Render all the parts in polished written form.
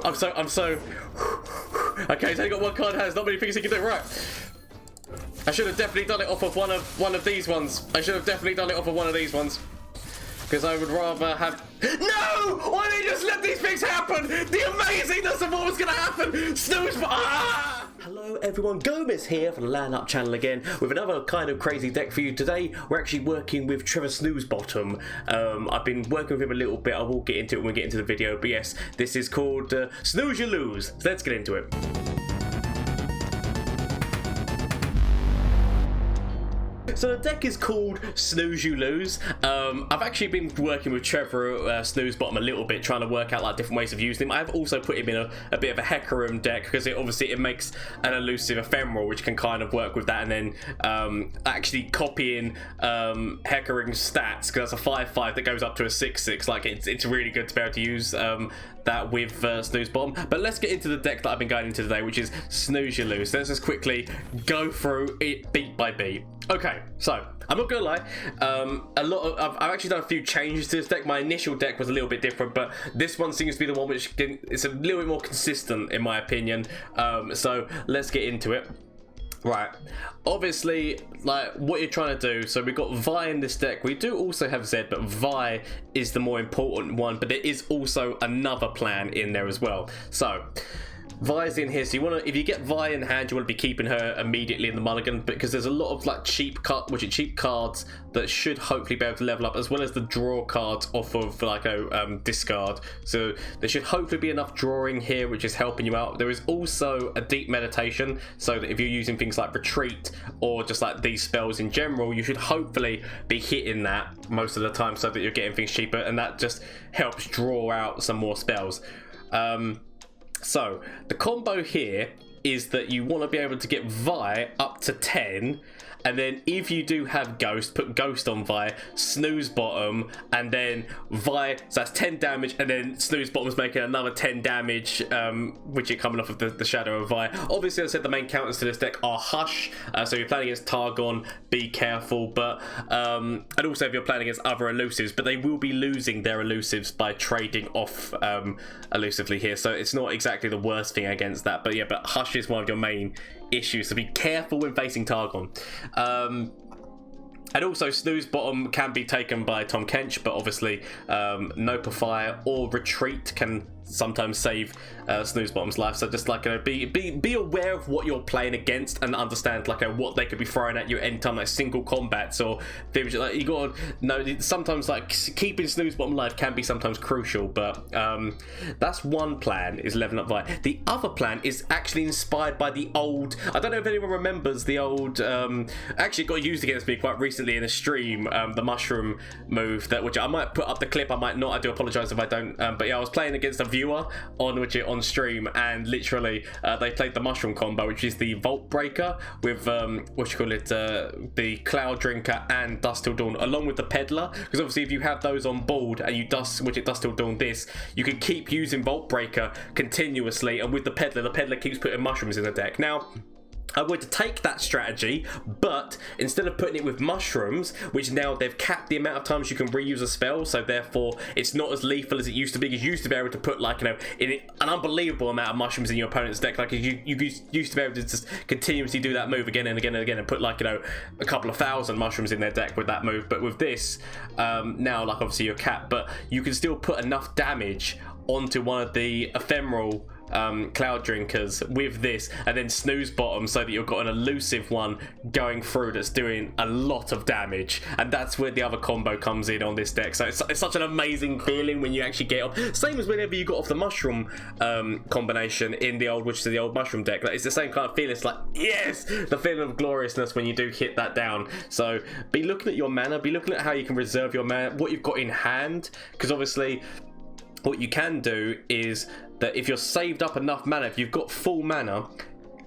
I'm so. Okay, he's only got one card in hand. There's not many things he can do. Right. I should have definitely done it off of one of these ones. Because I would rather have... No! Why did you just let these things happen? The amazingness of what was going to happen! Snooze... Ah! Hello everyone, Gomez here from the LAN Up channel again with another kind of crazy deck for you. Today we're actually working with Trevor Snoozebottom. I've been working with him a little bit. I will get into it when we get into the video. But yes, this is called Snooze You Lose. So let's get into it. So the deck is called Snooze You Lose. I've actually been working with Trevor Snoozebottom a little bit, trying to work out like different ways of using him. I've also put him in a bit of a Hecarim deck because it makes an elusive ephemeral, which can kind of work with that, and then actually copying Hecarim's stats, because that's a 5/5 that goes up to a 6/6. Like it's really good to be able to use that with Snoozebottom. But let's get into the deck that I've been going into today, which is Snooze You Lose. So let's just quickly go through it beat by beat. Okay, so I'm not gonna lie, I've actually done a few changes to this deck. My initial deck was a little bit different, but this one seems to be the one which it's a little bit more consistent in my opinion. So let's get into it. Right, obviously, like what you're trying to do, so we've got Vi in this deck. We do also have Zed, but Vi is the more important one, but there is also another plan in there as well. So Vi's in here, so you want to, if you get Vi in hand, you want to be keeping her immediately in the mulligan, because there's a lot of like cheap cards that should hopefully be able to level up, as well as the draw cards off of like a discard. So there should hopefully be enough drawing here, which is helping you out. There is also a deep meditation, so that if you're using things like retreat or just like these spells in general, you should hopefully be hitting that most of the time, so that you're getting things cheaper, and that just helps draw out some more spells. So the combo here is that you want to be able to get Vi up to 10, and then if you do have Ghost, put Ghost on Vi, Snoozebottom, and then Vi, so that's 10 damage, and then Snoozebottom's making another 10 damage, which is coming off of the Shadow of Vi. Obviously, as I said, the main counters to this deck are Hush, so if you're playing against Targon, be careful, but, and also if you're playing against other elusives, but they will be losing their elusives by trading off elusively here, so it's not exactly the worst thing against that, but yeah, but Hush is one of your main issues, so be careful when facing Targon. And also Snoozebottom can be taken by Tom Kench, but obviously Nopify or Retreat can sometimes save Snoozebottom's life. So just like be aware of what you're playing against, and understand like what they could be throwing at you anytime, like single combats or things like you gotta know. Sometimes like keeping Snoozebottom alive can be sometimes crucial, but that's one plan, is leveling up Vi. The other plan is actually inspired by the old, I don't know if anyone remembers the old, actually got used against me quite recently in a stream, the mushroom move, which I might put up the clip, I might not, I do apologize if I don't, but yeah, I was playing against a viewer on stream, and literally they played the mushroom combo, which is the Vault Breaker with what you call it, the Cloud Drinker and Dust Till Dawn, along with the Peddler, because obviously if you have those on board and you Dust Till Dawn this, you can keep using Vault Breaker continuously, and with the Peddler keeps putting mushrooms in the deck. Now I would take that strategy, but instead of putting it with mushrooms, which now they've capped the amount of times you can reuse a spell, so therefore it's not as lethal as it used to be. Because you used to be able to put like, you know, an unbelievable amount of mushrooms in your opponent's deck. Like you used to be able to just continuously do that move again and again and again, and put like, you know, a couple of thousand mushrooms in their deck with that move. But with this, now like obviously you're capped, but you can still put enough damage onto one of the ephemeral Cloud Drinkers with this, and then Snoozebottom, so that you've got an elusive one going through that's doing a lot of damage, and that's where the other combo comes in on this deck. So it's such an amazing feeling when you actually get off, same as whenever you got off the mushroom combination in the old, which is the old mushroom deck. Like, it's the same kind of feeling. It's like, yes, the feeling of gloriousness when you do hit that down. So be looking at your mana, be looking at how you can reserve your mana, what you've got in hand, because obviously what you can do is that if you're saved up enough mana, if you've got full mana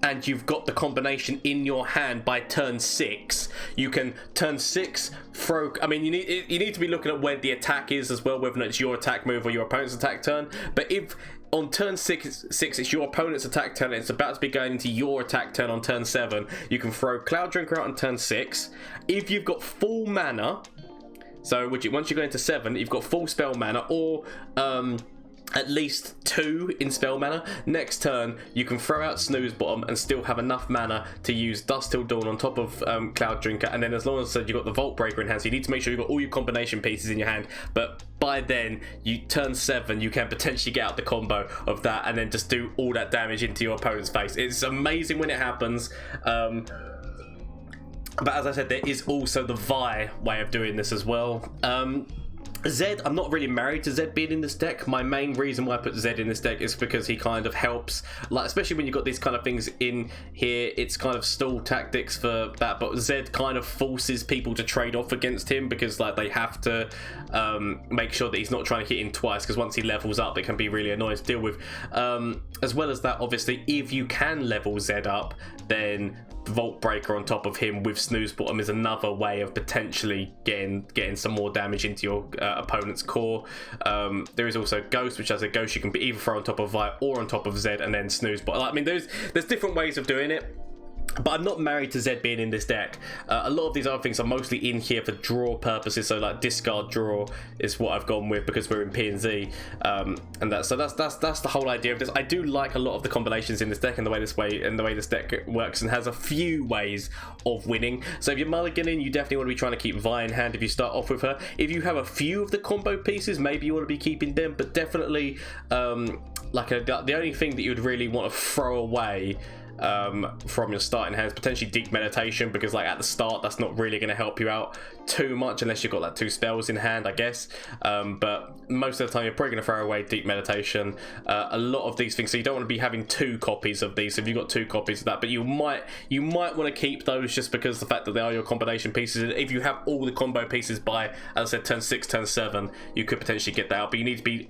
and you've got the combination in your hand by turn 6, you can turn 6 throw. I mean, you need to be looking at where the attack is as well, whether it's your attack move or your opponent's attack turn. But if on turn 6 it's your opponent's attack turn and it's about to be going into your attack turn on turn 7, you can throw Cloud Drinker out on turn 6. If you've got full mana, so once you go into 7, you've got full spell mana, or at least 2 in spell mana. Next turn, you can throw out Snoozebottom and still have enough mana to use Dust Till Dawn on top of Cloud Drinker, and then as long as you've got the Vault Breaker in hand, so you need to make sure you've got all your combination pieces in your hand, but by then, you turn 7, you can potentially get out the combo of that and then just do all that damage into your opponent's face. It's amazing when it happens. But as I said, there is also the Vi way of doing this as well. Zed, I'm not really married to Zed being in this deck. My main reason why I put Zed in this deck is because he kind of helps, like, especially when you've got these kind of things in here, it's kind of stall tactics for that, but Zed kind of forces people to trade off against him because, like, they have to make sure that he's not trying to hit him twice, because once he levels up, it can be really annoying to deal with. As well as that, obviously, if you can level Zed up, then Vault Breaker on top of him with Snoozebottom is another way of potentially getting some more damage into your opponent's core. There is also Ghost, which as a Ghost you can either throw on top of Vi or on top of Zed and then Snoozebottom. I mean, there's different ways of doing it. But I'm not married to Zed being in this deck. A lot of these other things are mostly in here for draw purposes, so like discard draw is what I've gone with because we're in P&Z, and that's the whole idea of this. I do like a lot of the combinations in this deck and the way this deck works, and has a few ways of winning. So if you're mulliganing, you definitely want to be trying to keep Vi in hand if you start off with her. If you have a few of the combo pieces, maybe you want to be keeping them, but definitely the only thing that you would really want to throw away from your starting hands, potentially Deep Meditation, because like at the start that's not really going to help you out too much unless you've got like 2 spells in hand, I guess. But most of the time you're probably going to throw away Deep Meditation. A lot of these things, so you don't want to be having 2 copies of these. So if you've got 2 copies of that, but you might want to keep those just because the fact that they are your combination pieces. If you have all the combo pieces by, as I said, turn 6, turn 7, you could potentially get that out, but you need to be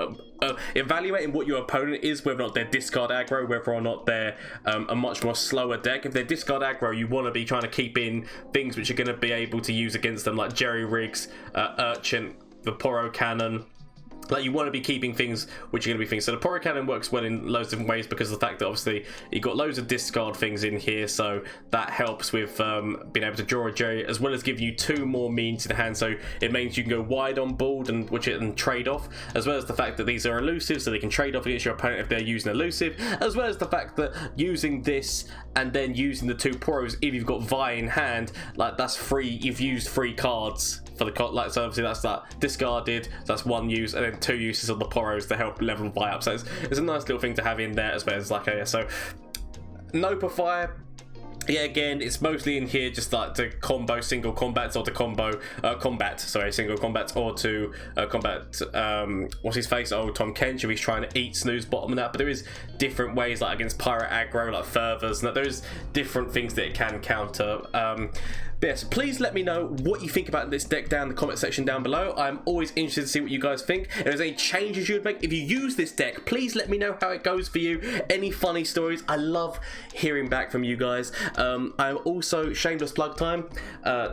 evaluating what your opponent is, whether or not they're discard aggro, whether or not they're a much more slower deck. If they're discard aggro, you want to be trying to keep in things which are going to be able to use against them, like Jerry Riggs, Urchin, the Poro Cannon. Like, you want to be keeping things which are going to be things. So the Poro Cannon works well in loads of different ways because of the fact that obviously you've got loads of discard things in here, so that helps with being able to draw a Jerry, as well as give you 2 more means to the hand, so it means you can go wide on board and trade off, as well as the fact that these are elusive, so they can trade off against your opponent if they're using elusive, as well as the fact that using this and then using the 2 Poros, if you've got Vi in hand, like, that's free. You've used 3 cards for the so obviously that's that discarded, so that's 1 use, and then 2 uses of the Poros to help level Vi up. So it's a nice little thing to have in there, as well as like so no per fire. Yeah, again, it's mostly in here just like to combo single combats, or to combo single combats, or to combat what's his face, Tom Kench, if he's trying to eat Snoozebottom and that. But there is different ways, like against Pirate aggro, like Fervors, and there's different things that it can counter. But yes, please let me know what you think about this deck down in the comment section down below. I'm always interested to see what you guys think. If there's any changes you would make, if you use this deck, please let me know how it goes for you. Any funny stories, I love hearing back from you guys. I'm also, shameless plug time,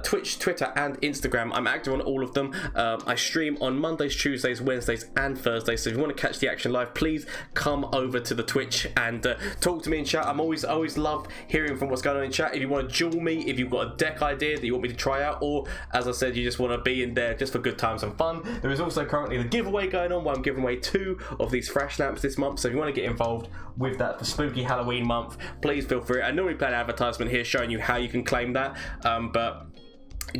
Twitch, Twitter and Instagram. I'm active on all of them. I stream on Mondays, Tuesdays, Wednesdays and Thursdays, so if you want to catch the action live, please come over to the Twitch and talk to me in chat. I always love hearing from what's going on in chat. If you want to duel me, if you've got a deck idea that you want me to try out, or as I said, you just want to be in there just for good times and fun, there is also currently the giveaway going on where I'm giving away 2 of these Thrash Lamps this month. So if you want to get involved with that for spooky Halloween month, please feel free. I normally play an advertisement here showing you how you can claim that, but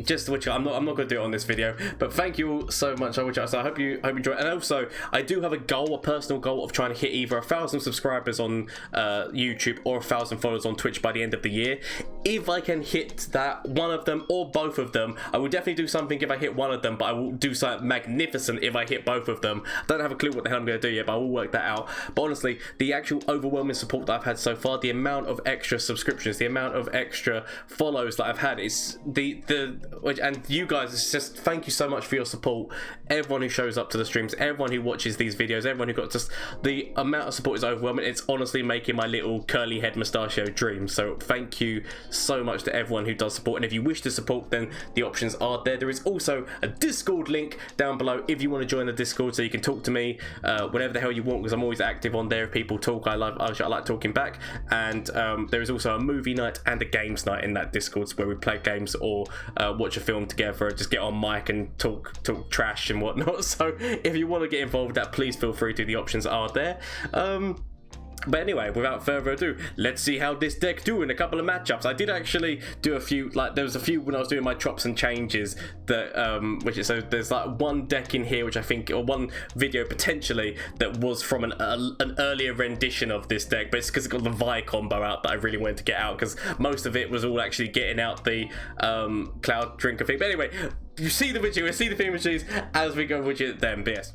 just which I'm not going to do it on this video. But thank you all so much. So I hope you enjoy it. And also, I do have a personal goal of trying to hit either 1,000 subscribers on YouTube or 1,000 followers on Twitch by the end of the year. If I can hit that, one of them or both of them, I will definitely do something if I hit one of them, but I will do something magnificent if I hit both of them. I don't have a clue what the hell I'm going to do yet, but I will work that out. But honestly, the actual overwhelming support that I've had so far, the amount of extra subscriptions, the amount of extra follows that I've had, is and you guys, it's just, thank you so much for your support. Everyone who shows up to the streams, everyone who watches these videos, everyone who got just, the amount of support is overwhelming. It's honestly making my little curly head mustachio dream. So thank you so much to everyone who does support, and if you wish to support, then the options are there. There is also a Discord link down below if you want to join the Discord, so you can talk to me whenever the hell you want, because I'm always active on there. If people talk, I like talking back. And there is also a movie night and a games night in that Discord, where we play games or watch a film together, just get on mic and talk trash and whatnot. So if you want to get involved with that, please feel free to. The options are there. But anyway, without further ado, let's see how this deck do in a couple of matchups. I did actually do a few, like there was a few when I was doing my chops and changes that, which is, so there's like one deck in here which I think, or one video potentially, that was from an earlier rendition of this deck, but it's because it got the Vi combo out that I really wanted to get out, because most of it was all actually getting out the Cloud Drinker thing. But anyway, you see the video, we'll see the images as we go with it then, BS.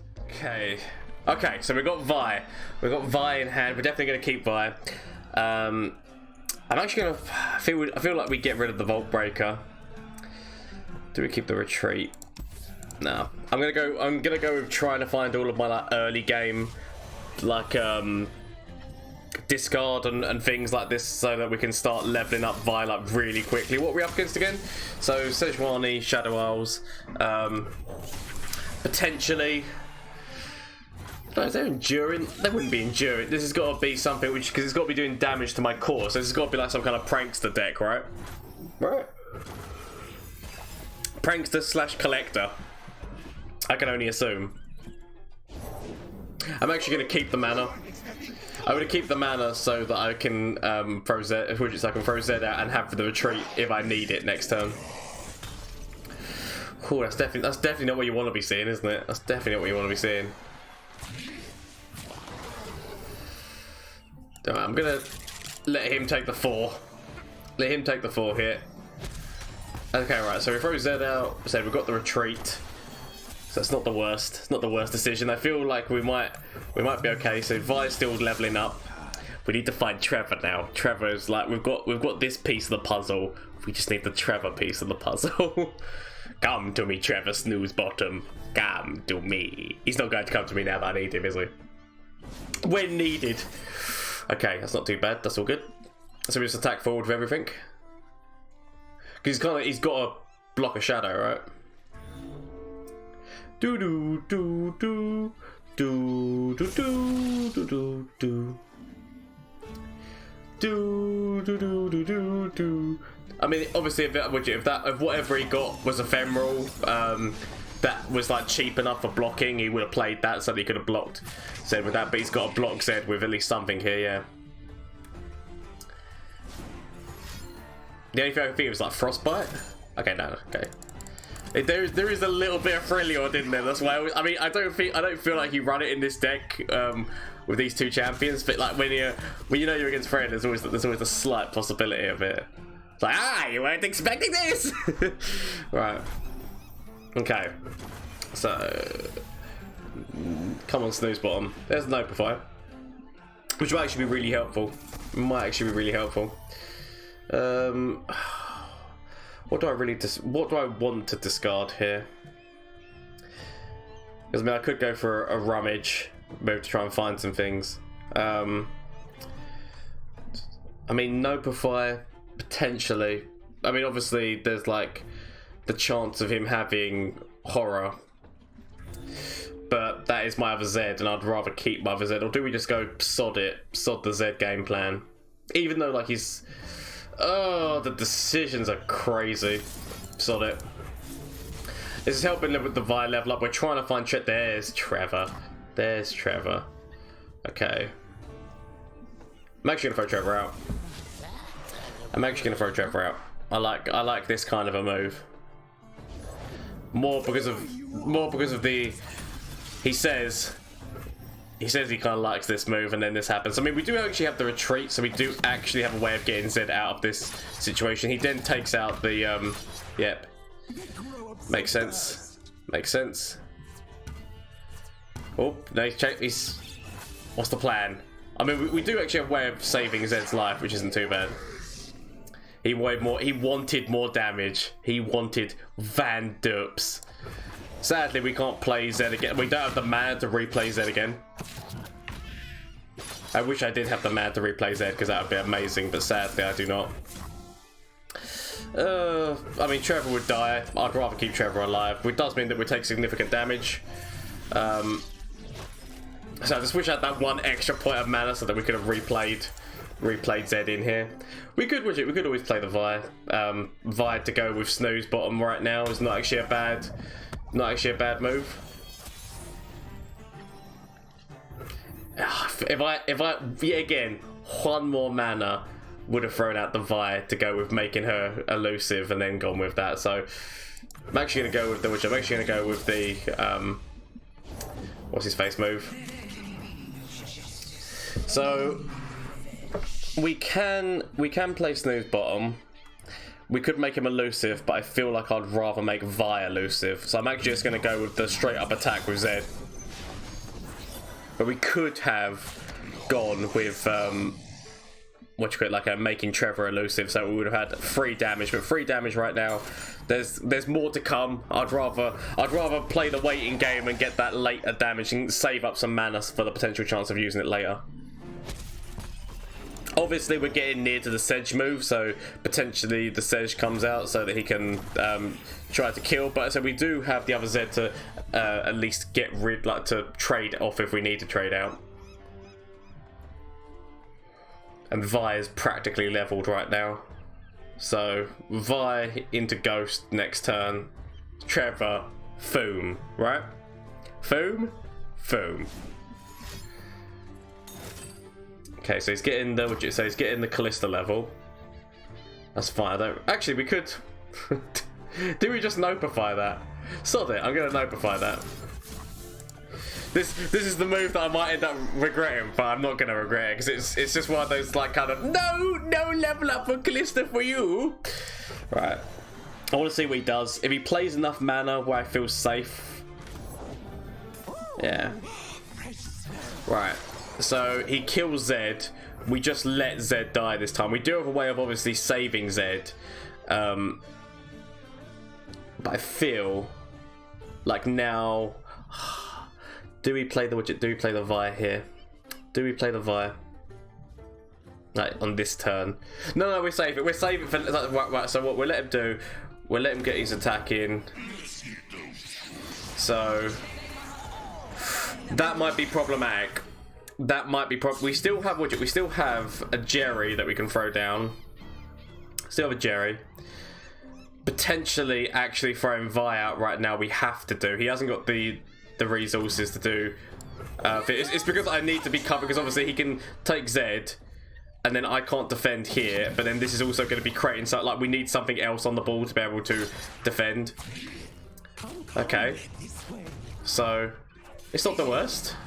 Okay, so we've got Vi. We've got Vi in hand. We're definitely going to keep Vi. I'm actually going to... I feel like we get rid of the Vault Breaker. Do we keep the Retreat? No. I'm going to go with trying to find all of my like early game, like discard and things like this, so that we can start leveling up Vi like really quickly. What are we up against again? So Sejuani, Shadow Isles, potentially. No, is there enduring? There wouldn't be enduring. This has got to be something which, because it's got to be doing damage to my core. So this has got to be like some kind of prankster deck, right? Right. Prankster slash collector. I can only assume. I'm actually going to keep the mana. I'm going to keep the mana so that I can throw Z, which I can throw Z out and have the retreat if I need it next turn. Cool. That's definitely not what you want to be seeing, isn't it? That's definitely not what you want to be seeing. Alright, I'm gonna let him take the 4. Let him take the 4 here. Okay, right, so we throw Z out. So we've got the retreat. So it's not the worst. It's not the worst decision. I feel like we might be okay. So Vi's still leveling up. We need to find Trevor now. Trevor's like, we've got this piece of the puzzle. We just need the Trevor piece of the puzzle. Come to me, Trevor Snoozebottom. Come to me. He's not going to come to me now that I need him, is he? When needed. Okay, that's not too bad. That's all good. So we just attack forward with everything. Because he's got to block a shadow, right? Do do do do do do do do do do do do do do do. I mean, obviously, if whatever he got was ephemeral, that was like cheap enough for blocking, he would have played that so that he could have blocked Zed with that, but he's got to block Zed with at least something here, yeah. The only thing I can think of is like Frostbite. Okay, no, okay. There is a little bit of Freljord in there. That's why I don't feel like you run it in this deck with these two champions, but like when you know you're against Fred, there's always a slight possibility of it. It's like, you weren't expecting this. Right. Okay, so come on, Snoozebottom. There's no profile, which might actually be really helpful. What do I want to discard here? Because I mean, I could go for a rummage, maybe to try and find some things. I mean, no profile potentially. I mean, obviously, there's like the chance of him having horror, but that is my other Z, and I'd rather keep my other Z. Or do we just go sod the Z game plan? Even though like he's, oh, the decisions are crazy. Sod it. This is helping with the Vi level up. We're trying to find there's Trevor. There's Trevor. Okay. I'm actually gonna throw Trevor out. I like this kind of a move. More because of the he says he kind of likes this move, and then this happens. I mean, we do actually have the retreat, so we do actually have a way of getting Zed out of this situation. He then takes out the yep, makes sense. Oh no, he's what's the plan? I mean, we do actually have a way of saving Zed's life, which isn't too bad. He wanted more damage. He wanted Van Derps. Sadly, we can't play Zed again. We don't have the mana to replay Zed again. I wish I did have the mana to replay Zed, because that would be amazing, but sadly I do not. I mean, Trevor would die. I'd rather keep Trevor alive, which does mean that we take significant damage. So I just wish I had that one extra point of mana so that we could have replayed Zed in here. We could always play the Vi. Vi to go with Snoozebottom right now is not actually a bad move. If I yet again, one more mana would have thrown out the Vi to go with making her elusive and then gone with that. So I'm actually gonna go with the what's his face move. So we can play Snoozebottom. We could make him elusive, but I feel like I'd rather make Vi elusive. So I'm actually just gonna go with the straight up attack with Zed. But we could have gone with making Trevor elusive, so we would have had 3 damage. But 3 damage right now. There's more to come. I'd rather play the waiting game and get that later damage and save up some mana for the potential chance of using it later. Obviously, we're getting near to the Sej move, so potentially the Sej comes out so that he can try to kill. But so we do have the other Zed to at least get rid, to trade off if we need to trade out. And Vi is practically leveled right now. So Vi into Ghost next turn. Trevor, Foom, right? Foom. Okay, so he's getting the Kalista level. That's fine. Actually, we could. Do we just notify that? Sod it. I'm gonna notify that. This is the move that I might end up regretting, but I'm not gonna regret it because it's just one of those like kind of no level up for Kalista for you. Right. I want to see what he does. If he plays enough mana where I feel safe. Yeah. Right. So he kills Zed. We just let Zed die this time. We do have a way of obviously saving Zed. But I feel like now... Do we play the widget? Do we play the Vi here? Do we play the Vi? Like, on this turn? No, we save it. We're saving for... Right, so what we'll let him do... We'll let him get his attack in. So... That might be problematic. We still have widget. We still have a Jerry that we can throw down. Still have a Jerry. Potentially actually throwing Vi out right now we have to do. He hasn't got the resources to do. It's because I need to be covered because obviously he can take Zed and then I can't defend here, but then this is also going to be creating so like we need something else on the ball to be able to defend. Okay. So it's not the worst.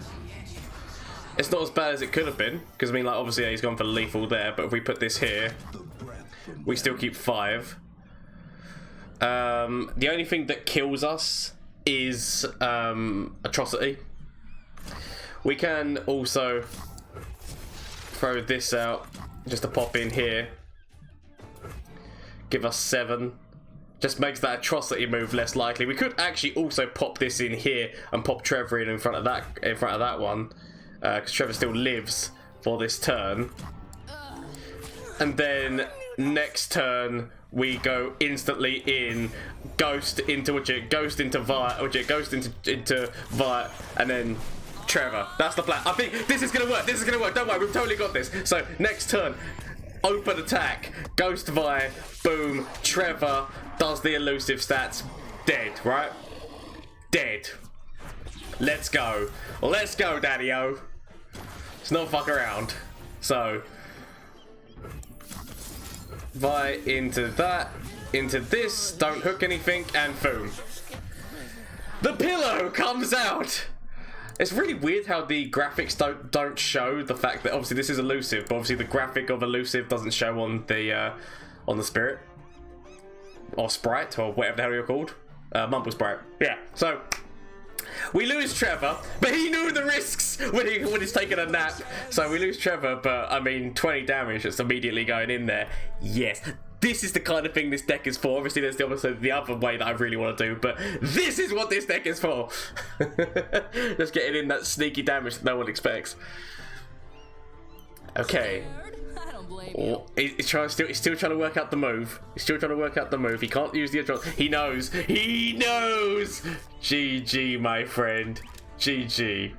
It's not as bad as it could have been, because I mean, like, obviously he's gone for lethal there, but if we put this here, we still keep 5. The only thing that kills us is Atrocity. We can also throw this out, just to pop in here. Give us 7. Just makes that Atrocity move less likely. We could actually also pop this in here and pop Trevor in front of that one. Because Trevor still lives for this turn. And then next turn we go instantly in Ghost into Widget, Ghost into Vi, Widget, Ghost into Vi, and then Trevor. That's the plan. I think this is gonna work. This is gonna work. Don't worry, we've totally got this. So next turn, open attack, Ghost Vi, boom, Trevor does the elusive stats, dead, right? Dead. Let's go. Let's go, Daddy-O. It's not fuck around. So Vi into that, into this, don't hook anything, and boom. The pillow comes out. It's really weird how the graphics don't show the fact that obviously this is elusive, but obviously the graphic of elusive doesn't show on the spirit or sprite or whatever the hell you're called. Mumble sprite. Yeah. So we lose Trevor, but he knew the risks when he's taking a nap. So we lose Trevor, but I mean 20 damage that's immediately going in there. Yes, this is the kind of thing this deck is for. Obviously there's the other way that I really want to do, but this is what this deck is for. Just getting in that sneaky damage that no one expects. Okay. Oh, he's still trying to work out the move. He's still trying to work out the move. He can't use the adjust. He knows. He knows. GG, my friend. GG.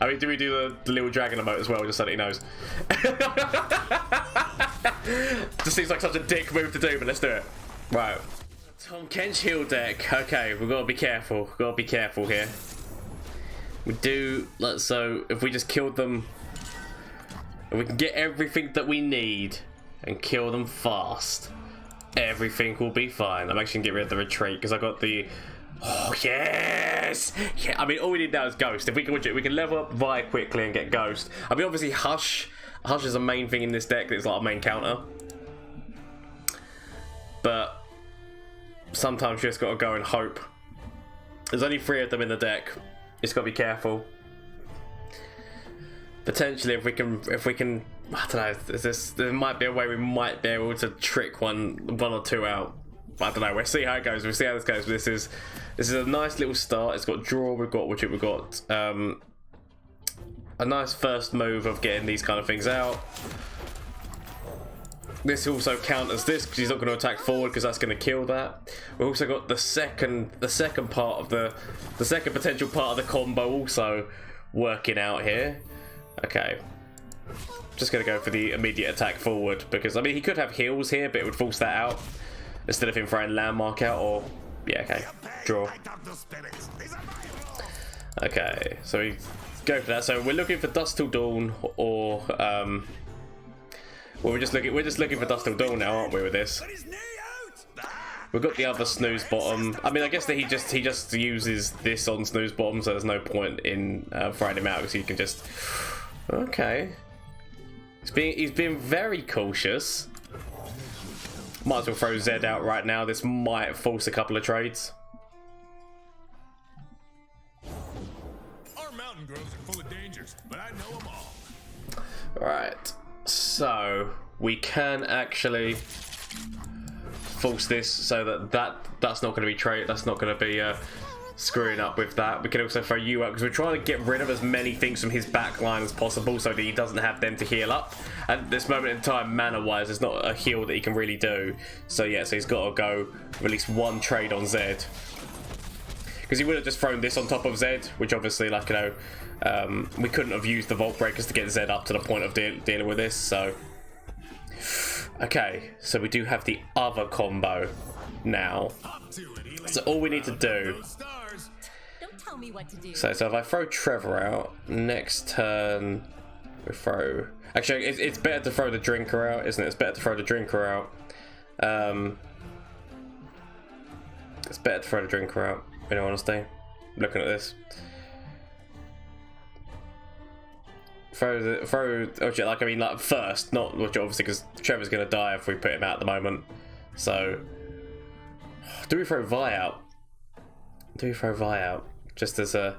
I mean, do we do the little dragon emote as well, just so that he knows? Just seems like such a dick move to do, but let's do it. Right. Tom Kench heal deck. Okay, we've got to be careful. We've got to be careful here. We do. So if we just killed them, if we can get everything that we need and kill them fast, everything will be fine. I'm actually gonna get rid of the retreat because I got the. Oh yes! Yeah, I mean, all we need now is Ghost. If we can level up Vi quickly and get Ghost. I mean, obviously Hush is a main thing in this deck. It's like a main counter. But sometimes you just gotta go and hope. There's only 3 of them in the deck. Just gotta be careful. Potentially, if we can, I don't know. There might be a way we might be able to trick one or two out. I don't know. We'll see how it goes. We'll see how this goes. But this is a nice little start. It's got draw. We've got a nice first move of getting these kind of things out. This also counters this because he's not going to attack forward because that's going to kill that. We've also got the second part of the second potential part of the combo also working out here. Okay. Just going to go for the immediate attack forward because I mean he could have heals here, but it would force that out. Instead of him throwing landmark out or... Yeah, okay. Draw. Okay, so we go for that. So we're looking for Dusk Till Dawn or... well, we're just looking for Dusk Till Dawn now, aren't we, with this? We've got the other Snoozebottom. I mean, I guess that he just uses this on Snoozebottom, so there's no point in throwing him out because he can just... Okay. He's being very cautious. Might as well throw Zed out right now. This might force a couple of trades. Our mountain groves are full of dangers, but I know them all. Right. So we can actually force this so that's not going to be trade. That's not going to be screwing up with that. We can also throw you out because we're trying to get rid of as many things from his back line as possible so that he doesn't have them to heal up. At this moment in time, mana-wise, there's not a heal that he can really do. So yeah, so he's got to go with at least one trade on Zed. Because he would have just thrown this on top of Zed, which obviously, like, you know, we couldn't have used the Vault Breakers to get Zed up to the point of dealing with this, so... Okay, so we do have the other combo now. So all we need to do... Me what to do. So if I throw Trevor out, next turn we throw... Actually, it's better to throw the Drinker out, isn't it? It's better to throw the Drinker out. It's better to throw the Drinker out, in all honesty. Looking at this. Like, I mean, like, first, not obviously, because Trevor's going to die if we put him out at the moment. So, do we throw Vi out? Do we throw Vi out? Just as a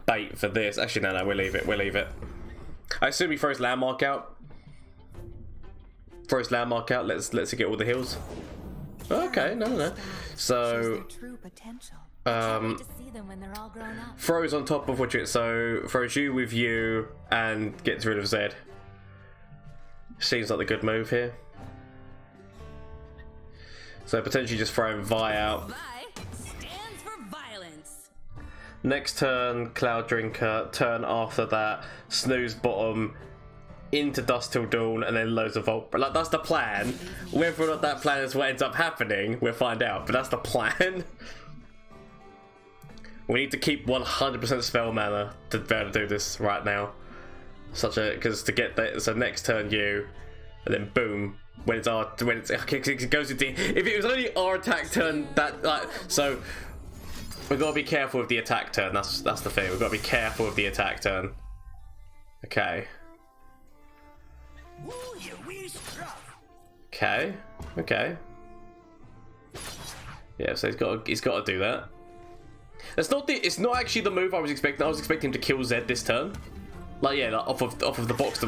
bait for this. Actually, no, we'll leave it. We'll leave it. I assume he throws landmark out. Throws landmark out. Let's get all the heals. Okay, no. So, throws on top of Widget. So throws you with you and gets rid of Zed. Seems like the good move here. So potentially just throwing Vi out. Next turn, Cloud Drinker. Turn after that, Snoozebottom into Dusk Till Dawn, and then loads of Vault. Like, that's the plan. Whether or not that plan is what ends up happening, we'll find out. But that's the plan. We need to keep 100% spell mana to be able to do this right because to get that, so next turn you, and then boom. When it goes into, if it was only our attack turn, so. We've got to be careful with the attack turn. That's the thing. We've got to be careful with the attack turn. Okay. Okay. Yeah, so he's got to do that. It's not actually the move I was expecting. I was expecting him to kill Zed this turn. Like, yeah, like off of the box.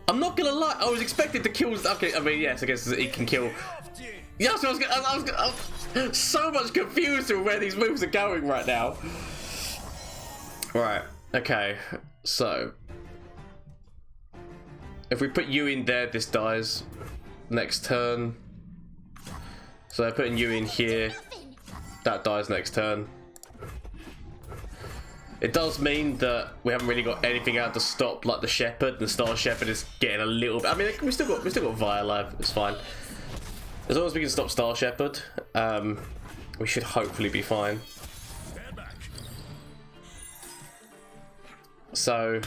I'm not gonna lie. I was expecting to kill. Okay, I mean, yes, I guess he can kill. Yeah, so I'm so much confused with where these moves are going right now. Right. Okay. So If we put you in there, this dies next turn. So putting you in here, that dies next turn. It does mean that we haven't really got anything out to stop like the Shepherd. The Star Shepherd is getting a little bit. I mean, we still got Vi alive. It's fine. As long as we can stop Star Shepherd, we should hopefully be fine. So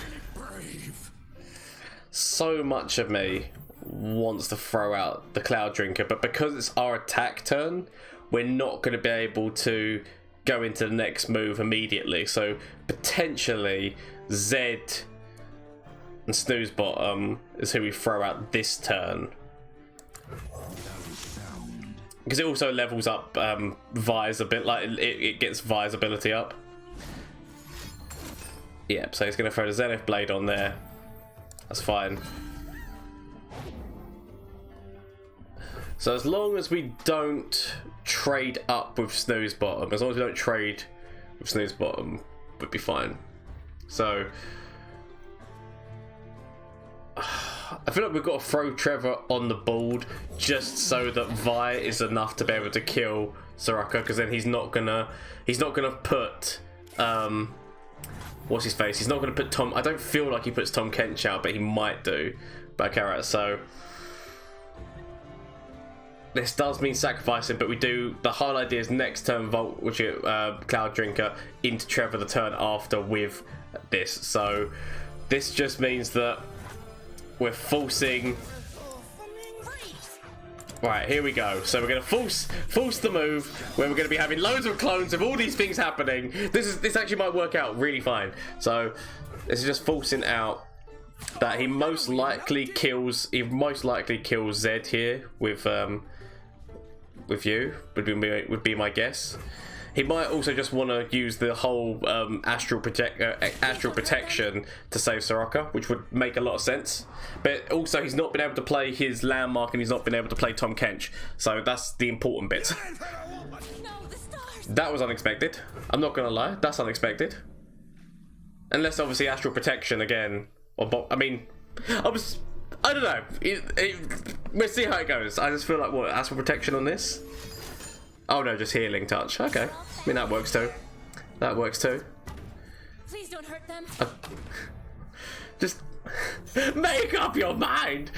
much of me wants to throw out the Cloud Drinker, but because it's our attack turn, we're not going to be able to go into the next move immediately. So potentially Zed and Snoozebottom is who we throw out this turn, because it also levels up Vi's a bit, like it gets Vi's ability up. Yep, so he's going to throw the Zenith Blade on there. That's fine. So as long as we don't trade up with Snoozebottom, as long as we don't trade with Snoozebottom, we'd be fine. So I feel like we've got to throw Trevor on the board just so that Vi is enough to be able to kill Soraka, because then he's not gonna put what's his face? He's not gonna put Tom. I don't feel like he puts Tom Kench out, but he might do. But okay, right, so this does mean sacrificing, but we do. The whole idea is next turn Vault, which is Cloud Drinker, into Trevor the turn after with this. So this just means that we're forcing. Right, here we go. So we're going to force the move where we're going to be having loads of clones of all these things happening. This actually might work out really fine. So this is just forcing out that he most likely kills Zed here with you would be my guess. He might also just want to use the whole astral protection to save Soraka, which would make a lot of sense. But also, he's not been able to play his landmark, and he's not been able to play Tom Kench. So that's the important bit. That was unexpected. I'm not gonna lie, that's unexpected. Unless obviously astral protection again, or I mean, I don't know. We'll see how it goes. I just feel like what astral protection on this. Oh no, just healing touch. Okay. I mean, that works too. That works too. Please don't hurt them. Just make up your mind.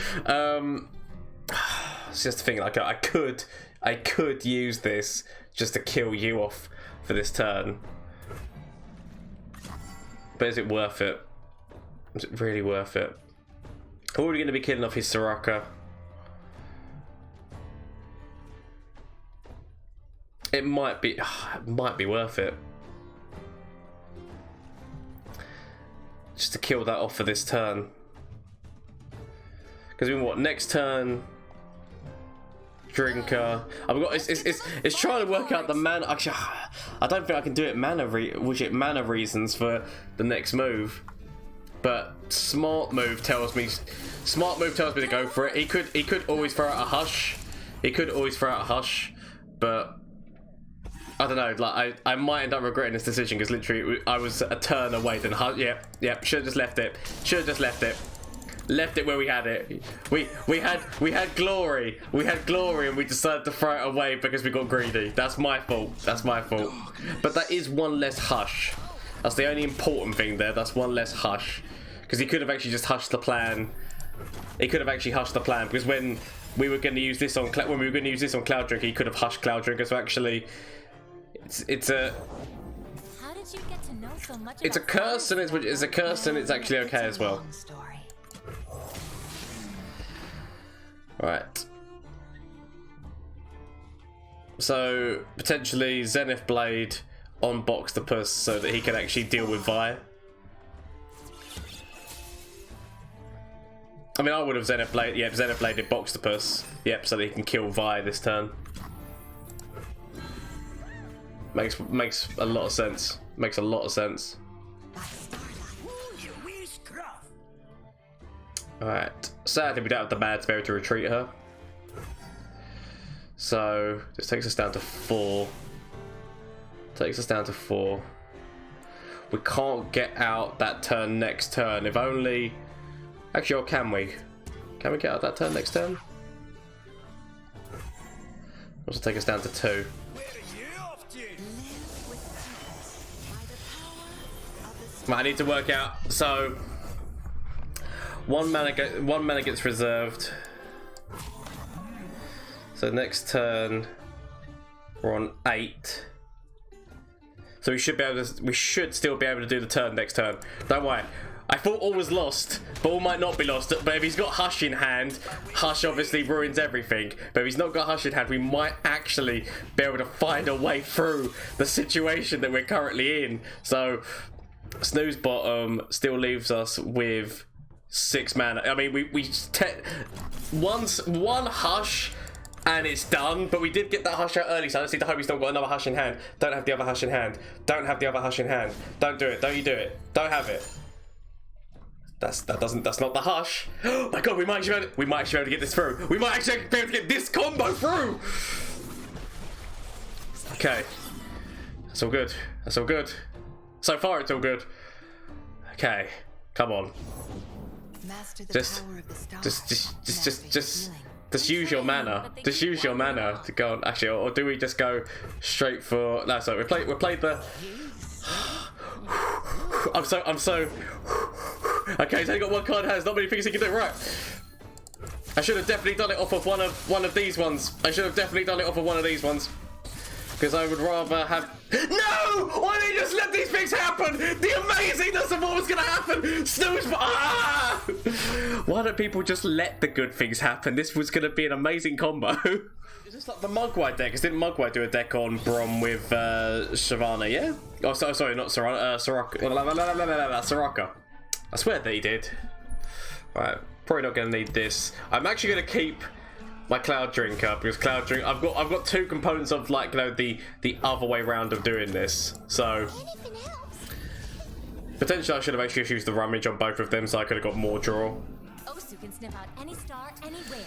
It's just a thing. Like I could use this just to kill you off for this turn. But is it worth it? Is it really worth it? Who are we going to be killing off his Soraka? It might be worth it. Just to kill that off for this turn. Because we what next turn? Drinker. I've got it's trying to work out the mana. Actually, I don't think I can do it mana reasons for the next move. But smart move tells me to go for it. He could always throw out a hush. But I don't know. Like I might end up regretting this decision, because literally I was a turn away. Then yep. Should have just left it. Left it where we had it. We had glory. And we decided to throw it away because we got greedy. That's my fault. But that is one less hush. That's the only important thing there. That's one less hush. Because he could have actually just hushed the plan. Because when we were going to use this on Cloud Drinker, he could have hushed Cloud Drinker. So actually, it's a. How did you get to know so much it's a curse, and it's actually okay as well. Right. So potentially Zenith Blade on Boxtopus so that he can actually deal with Vi. I mean, I would have Zenith Blade. Yep, Zenith Bladed Boxtopus. Yep, so that he can kill Vi this turn. Makes a lot of sense. Alright. Sadly, we don't have the mana to be able to retreat her. So this takes us down to 4. We can't get out that turn next turn. If only. Actually, or can we? Can we get out that turn next turn? Also take us down to 2. Right, I need to work out. So one mana gets reserved. So next turn we're on 8. So we should still be able to do the turn next turn. Don't worry. I thought all was lost, but all might not be lost. But if he's got Hush in hand, Hush obviously ruins everything. But if he's not got Hush in hand, we might actually be able to find a way through the situation that we're currently in. So Snoozebottom still leaves us with 6 mana. I mean, one Hush and it's done, but we did get that Hush out early, so I just need to hope he's not got another Hush in hand. Don't have the other Hush in hand. Don't have the other Hush in hand. Don't do it. Don't you do it. Don't have it. That's not the Hush. Oh my god, we might actually be able to get this through. We might actually be able to get this combo through. Okay. That's all good. That's all good. So far it's all good. Okay. Come on. Just use your mana. Just use your mana to go on. Actually, or do we just go straight for? No, sorry. We played the. I'm so. Okay, he's only got 1 card in hand. There's not many things he can do. Right. I should have definitely done it off of one of these ones. I should have definitely done it off of one of these ones. Because I would rather have. No! Why did you just let these things happen? The amazingness of what was going to happen! Snooze! Ah! Why don't people just let the good things happen? This was going to be an amazing combo. It's just like the Mugwai deck. Didn't Mugwai do a deck on Braum with Shyvana, yeah? Oh, sorry, not Soraka. Soraka. I swear that he did. Right, probably not going to need this. I'm actually going to keep my Cloud Drinker because Cloud Drink. I've got 2 components of, like, you know, the other way round of doing this. So potentially I should have actually used the Rummage on both of them, so I could have got more draw. Osu can sniff out any star anywhere.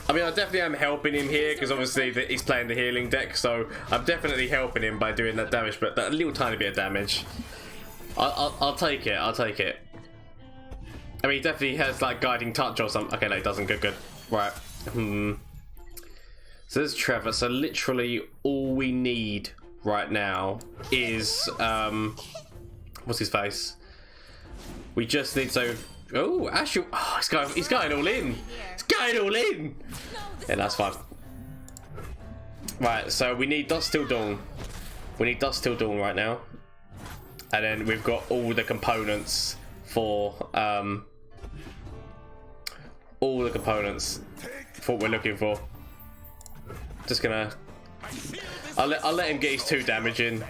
I mean, I definitely am helping him here because obviously he's playing the healing deck, so I'm definitely helping him by doing that damage. But that little tiny bit of damage, I'll take it. I'll take it. I mean, he definitely has like guiding touch or something. Okay, no, he doesn't. Good. Right. So there's Trevor. So literally all we need right now is what's his face? We just need oh, Ashu. Oh, he's going all in. He's going all in. Yeah, that's fine. Right. So we need Dust Till Dawn. We need Dust Till Dawn right now, and then we've got all the components for what we're looking for. Just gonna. I'll let him get his 2 damage in.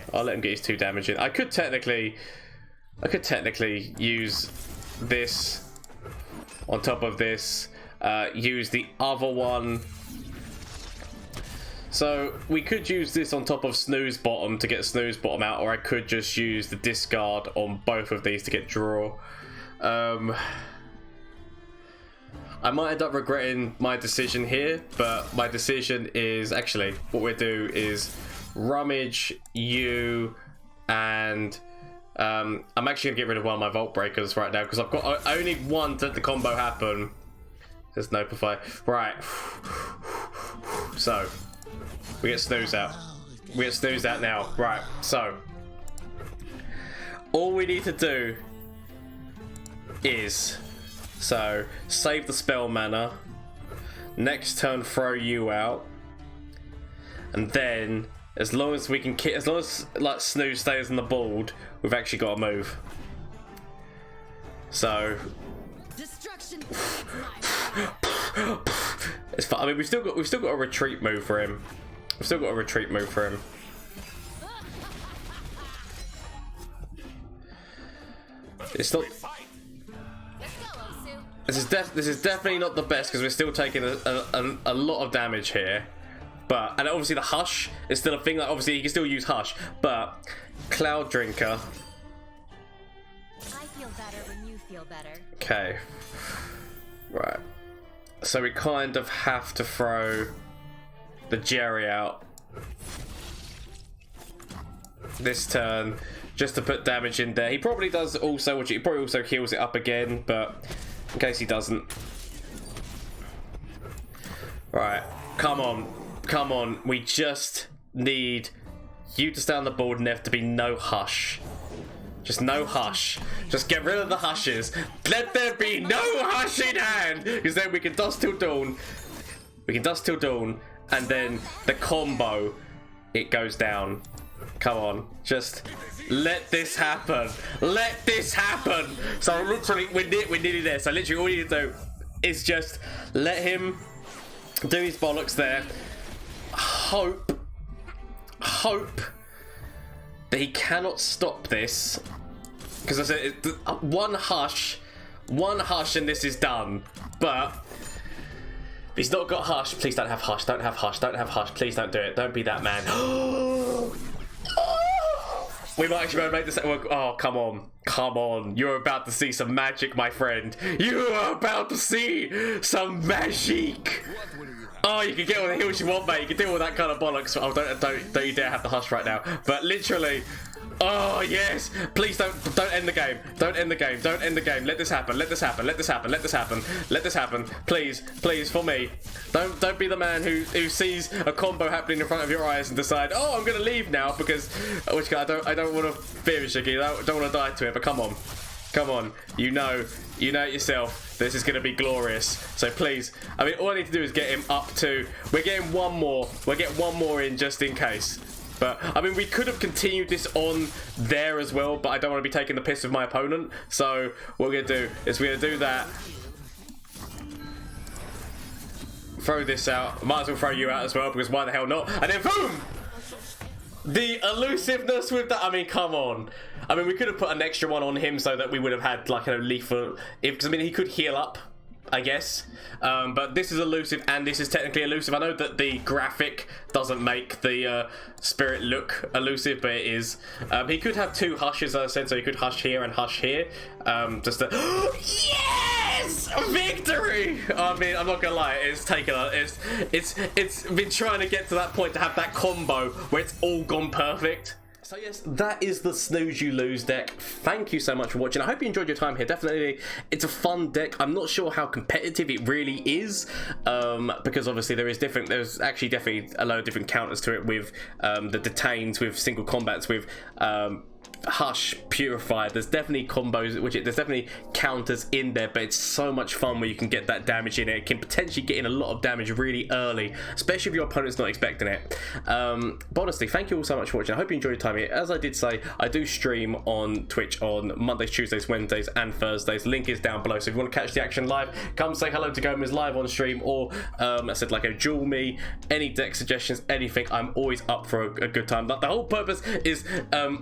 I could technically use this on top of this. Use the other one. So we could use this on top of Snoozebottom to get Snoozebottom out, or I could just use the discard on both of these to get draw. I might end up regretting my decision here, but my decision is actually what we'll do is Rummage you, and I'm actually gonna get rid of one of my Vault Breakers right now because I only need one to let the combo happen. There's no Notify. Right. So we get Snooze out. We get Snooze out now. Right. So all we need to do is save the spell mana. Next turn, throw you out, and then as long as we can, as long as like Snooze stays on the board, we've actually got to move. So it's fine. I mean, we've still got a retreat move for him. It's not. This is definitely not the best because we're still taking a lot of damage here. But, and obviously the Hush is still a thing. Like, obviously you can still use Hush, but Cloud Drinker. I feel better when you feel better. Okay. Right. So we kind of have to throw the Jerry out this turn just to put damage in there. He probably does also, he probably also heals it up again, but in case he doesn't, Right, come on. Come on. We just need you to stay on the board and there to be no hush. Just no hush. Just get rid of the hushes. Let there be no hush in hand. Because then we can dust till dawn. We can dust till dawn. And then the combo, it goes down. Come on. Just let this happen. Let this happen. So literally, we're nearly there. So literally all you need to do is just let him do his bollocks there. Hope that he cannot stop this. Because I said, one hush and this is done. But he's not got hush. Please don't have hush. Don't have hush. Don't have hush. Please don't do it. Don't be that man. We might actually make this. Oh, come on. Come on. You're about to see some magic, my friend. You are about to see some magic. Oh, you can get all the heals you want, mate. You can do all that kind of bollocks. Oh, don't you dare have the hush right now. But literally. Oh yes! Please don't end the game. Don't end the game. Don't end the game. Let this happen. Let this happen. Let this happen. Let this happen. Let this happen. Please, please, for me. Don't be the man who sees a combo happening in front of your eyes and decide, oh, I'm gonna leave now because which I don't want to fear it, Shiggy. I don't want to die to it. But come on, come on. You know it yourself. This is gonna be glorious. So please, I mean, all I need to do is get him up to. We're getting one more. We'll get one more in just in case. But, I mean, we could have continued this on there as well, but I don't want to be taking the piss of my opponent. So, what we're going to do is we're going to do that. Throw this out. Might as well throw you out as well, because why the hell not? And then, boom! The elusiveness with that. I mean, come on. I mean, we could have put an extra one on him so that we would have had, like, a lethal... Because, I mean, he could heal up, I guess. But this is elusive and this is technically elusive. I know that the graphic doesn't make the spirit look elusive, but it is. He could have two hushes, as I said, so he could hush here and hush here. Just to... Yes! Victory! I mean, I'm not gonna lie, it's taken it's been trying to get to that point to have that combo where it's all gone perfect. So yes, that is the Snooze You Lose deck. Thank you so much for watching. I hope you enjoyed your time here. Definitely, it's a fun deck. I'm not sure how competitive it really is, because obviously there's actually definitely a load of different counters to it with the detains, with single combats, with Hush, Purify. There's definitely combos, there's definitely counters in there, but it's so much fun where you can get that damage in it. It can potentially get in a lot of damage really early, especially if your opponent's not expecting it. But honestly, thank you all so much for watching. I hope you enjoyed your time here. As I did say, I do stream on Twitch on Mondays, Tuesdays, Wednesdays, and Thursdays. Link is down below, so if you want to catch the action live, come say hello to Gomez live on stream, or I said, like, a duel me, any deck suggestions, anything. I'm always up for a good time. The whole purpose is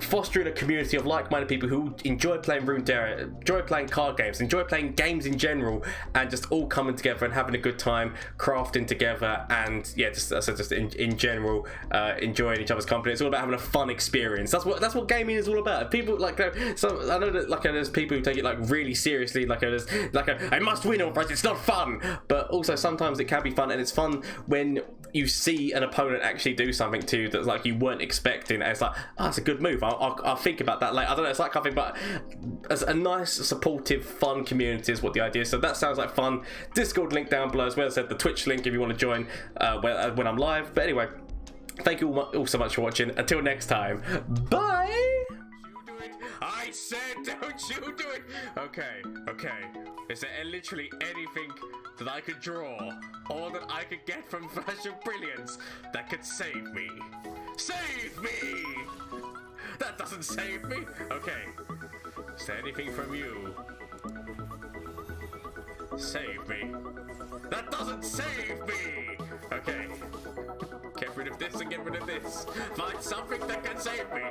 fostering a community of like-minded people who enjoy playing Runeterra, enjoy playing card games, enjoy playing games in general, and just all coming together and having a good time, crafting together, and yeah, just in general, enjoying each other's company. It's all about having a fun experience. That's what gaming is all about. People like so I know that like there's people who take it like really seriously, like I must win, or it's not fun. But also sometimes it can be fun, and it's fun when you see an opponent actually do something to you that like you weren't expecting, and it's like, oh, it's a good move. I'll think about that. Like, I don't know, it's like something, but as a nice, supportive, fun community is what the idea is. So that sounds like fun. Discord link down below as well. As I said, the Twitch link if you want to join when I'm live. But anyway, thank you all so much for watching. Until next time, bye. I said, don't you do it. Okay. Is there literally anything that I could draw or that I could get from Flash of Brilliance that could save me? Save me! That doesn't save me. Okay. Is there anything from you? Save me. That doesn't save me. Okay. Get rid of this and get rid of this. Find something that can save me.